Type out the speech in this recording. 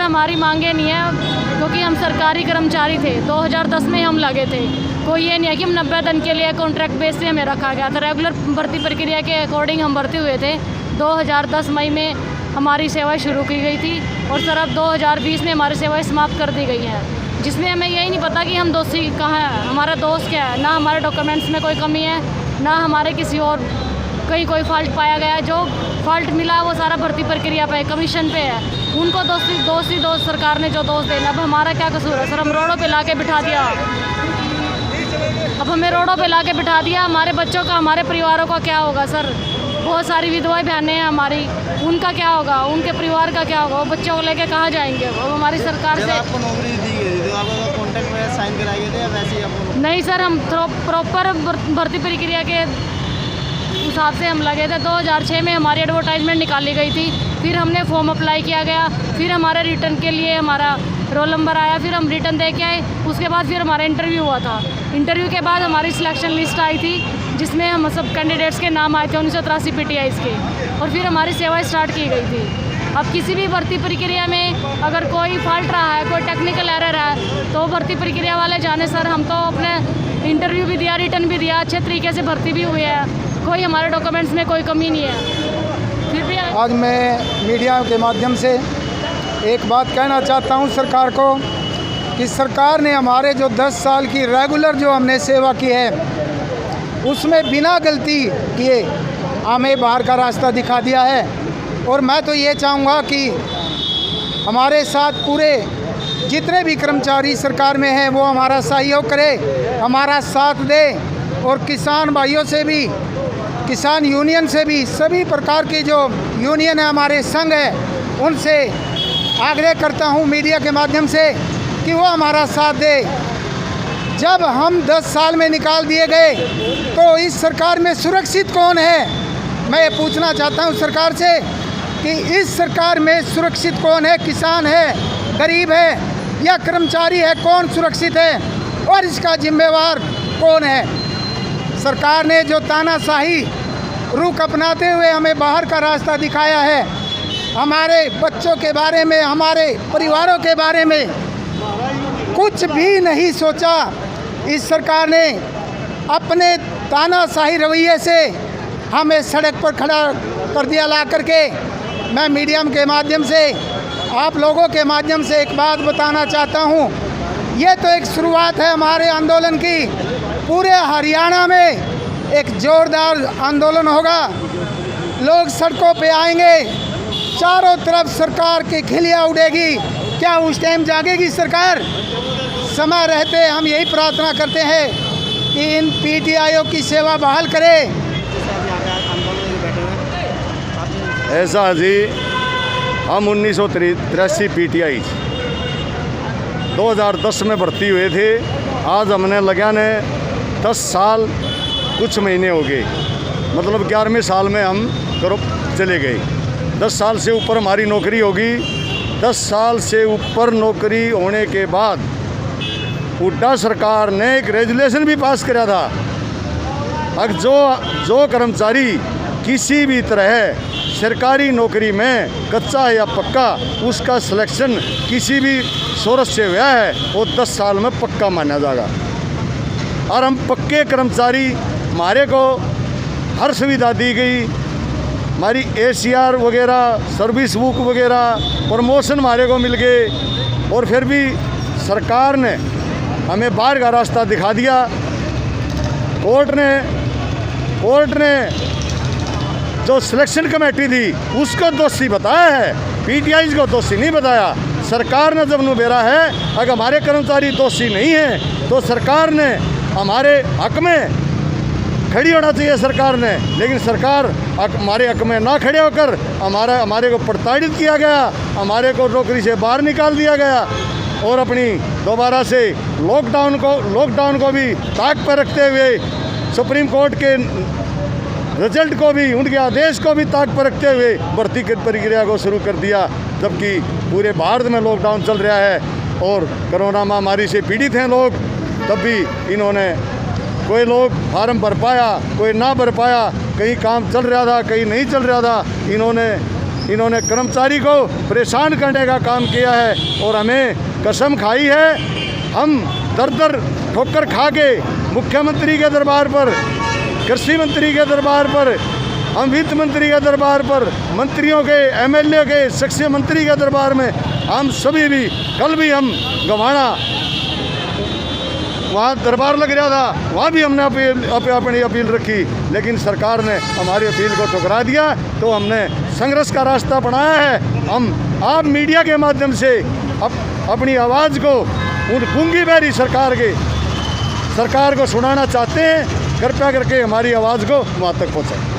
हमारी मांगे नहीं है, क्योंकि हम सरकारी कर्मचारी थे। 2010 में हम लगे थे। कोई ये नहीं है कि हम 90 दिन के लिए कॉन्ट्रैक्ट बेस पे हमें रखा गया था। रेगुलर भर्ती प्रक्रिया के अकॉर्डिंग हम भर्ती हुए थे। 2010 मई में हमारी सेवाएं शुरू की गई थी और सर अब 2020 में हमारी सेवाएं समाप्त कर दी गई हैं, जिसमें हमें यही नहीं पता कि हम दोषी कहाँ हैं, हमारा दोष क्या है। ना हमारे डॉक्यूमेंट्स में कोई कमी है, ना हमारे किसी और कहीं कोई फॉल्ट पाया गया है। जो फॉल्ट मिला है वो सारा भर्ती प्रक्रिया पे, कमीशन पे है। उनको दोष सरकार ने जो दोष देना। अब हमारा क्या कसूर है सर? हम रोडों पे ला के बिठा दिया। अब हमें रोडों पे ला के बिठा दिया। हमारे बच्चों का, हमारे परिवारों का क्या होगा सर? बहुत सारी विधवाएं बहनें हैं हमारी, उनका क्या होगा? उनके परिवार का क्या होगा? वो बच्चों को लेके कहाँ जाएंगे? अब हमारी सरकार से आपको नौकरी दी गई थी, आपको कॉन्ट्रैक्ट में साइन कराए गए थे या वैसे ही आपको? नहीं सर, हम प्रॉपर भर्ती प्रक्रिया के हिसाब से हम लगे थे। 2006 में हमारी एडवर्टाइजमेंट निकाली गई थी, फिर हमने फॉर्म अप्लाई किया गया, फिर हमारे रिटर्न के लिए हमारा रोल नंबर आया, फिर हम रिटर्न दे के आए। उसके बाद फिर हमारा इंटरव्यू हुआ था। इंटरव्यू के बाद हमारी सिलेक्शन लिस्ट आई थी, जिसमें हम सब कैंडिडेट्स के नाम आए थे 1983 PTIs के, और फिर हमारी सेवाएं स्टार्ट की गई थी। अब किसी भी भर्ती प्रक्रिया में अगर कोई फॉल्ट रहा है, कोई टेक्निकल एरर है, तो भर्ती प्रक्रिया वाले जाने सर। हम तो अपने इंटरव्यू भी दिया, रिटर्न भी दिया, अच्छे तरीके से भर्ती भी हुई है, कोई हमारे डॉक्यूमेंट्स में कोई कमी नहीं है। फिर भी आज मैं मीडिया के माध्यम से एक बात कहना चाहता हूं सरकार को कि सरकार ने हमारे जो 10 साल की रेगुलर जो हमने सेवा की है, उसमें बिना गलती किए हमें बाहर का रास्ता दिखा दिया है। और मैं तो ये चाहूँगा कि हमारे साथ पूरे जितने भी कर्मचारी सरकार में हैं वो हमारा सहयोग करे, हमारा साथ दे। और किसान भाइयों से भी, किसान यूनियन से भी, सभी प्रकार की जो यूनियन है, हमारे संघ है, उनसे आग्रह करता हूँ मीडिया के माध्यम से कि वो हमारा साथ दे। जब हम 10 साल में निकाल दिए गए तो इस सरकार में सुरक्षित कौन है? मैं ये पूछना चाहता हूँ सरकार से कि इस सरकार में सुरक्षित कौन है? किसान है, गरीब है या कर्मचारी है? कौन सुरक्षित है और इसका जिम्मेवार कौन है? सरकार ने जो तानाशाही रुख अपनाते हुए हमें बाहर का रास्ता दिखाया है, हमारे बच्चों के बारे में, हमारे परिवारों के बारे में कुछ भी नहीं सोचा। इस सरकार ने अपने तानाशाही रवैये से हमें सड़क पर खड़ा कर दिया ला करके। मैं मीडियम के माध्यम से, आप लोगों के माध्यम से एक बात बताना चाहता हूँ। ये तो एक शुरुआत है हमारे आंदोलन की। पूरे हरियाणा में एक जोरदार आंदोलन होगा, लोग सड़कों पे आएंगे, चारों तरफ सरकार की खिलियाँ उड़ेगी। क्या उस टाइम जागेगी सरकार? समय रहते हम यही प्रार्थना करते हैं कि इन PTIओं की सेवा बहाल करें। ऐसा जी, हम 1983 PTI 2010 में भर्ती हुए थे। आज हमने लगाने 10 साल कुछ महीने हो गए, मतलब 11वें साल में हम चले गए। 10 साल से ऊपर हमारी नौकरी होगी। 10 साल से ऊपर नौकरी होने के बाद हुड्डा सरकार ने एक रेजुलेशन भी पास किया था। अब जो कर्मचारी किसी भी तरह सरकारी नौकरी में कच्चा या पक्का, उसका सिलेक्शन किसी भी सोर्स से हुआ है वो 10 साल में पक्का माना जाएगा। और हम पक्के कर्मचारी, हमारे को हर सुविधा दी गई। हमारी ACR वगैरह, सर्विस बुक वगैरह, प्रमोशन हमारे को मिल गए। और फिर भी सरकार ने हमें बाहर का रास्ता दिखा दिया। कोर्ट ने जो सिलेक्शन कमेटी थी उसको दोषी बताया है, PTIs को दोषी नहीं बताया। सरकार ने जब बेरा है, अगर हमारे कर्मचारी दोषी नहीं हैं तो सरकार ने हमारे हक में खड़ी होना चाहिए सरकार ने। लेकिन सरकार हमारे हक में ना खड़े होकर हमारे को प्रताड़ित किया गया, हमारे को नौकरी से बाहर निकाल दिया गया। और अपनी दोबारा से लॉकडाउन को भी ताक पर रखते हुए सुप्रीम कोर्ट के रिजल्ट को भी, उनके आदेश को भी ताक पर रखते हुए भर्ती की प्रक्रिया को शुरू कर दिया। जबकि पूरे भारत में लॉकडाउन चल रहा है और कोरोना महामारी से पीड़ित हैं लोग, तब भी इन्होंने, कोई लोग फार्म भर पाया, कोई ना भर पाया, कहीं काम चल रहा था, कहीं नहीं चल रहा था। इन्होंने इन्होंने कर्मचारी को परेशान करने का काम किया है और हमें कसम खाई है, हम दर दर ठोकर खा के मुख्यमंत्री के दरबार पर, कृषि मंत्री के दरबार पर, हम वित्त मंत्री के दरबार पर, मंत्रियों के, एमएलए के, शिक्षा मंत्री के दरबार में हम सभी भी, कल भी हम गवाना वहाँ दरबार लग रहा था, वहाँ भी हमने अपनी अपील रखी, लेकिन सरकार ने हमारी अपील को ठुकरा दिया। तो हमने संघर्ष का रास्ता अपनाया है। हम आप मीडिया के माध्यम से अपनी आवाज़ को उन गूंगी बहरी सरकार को सुनाना चाहते हैं। कृपया करके हमारी आवाज़ को वहाँ तक पहुँचाएं।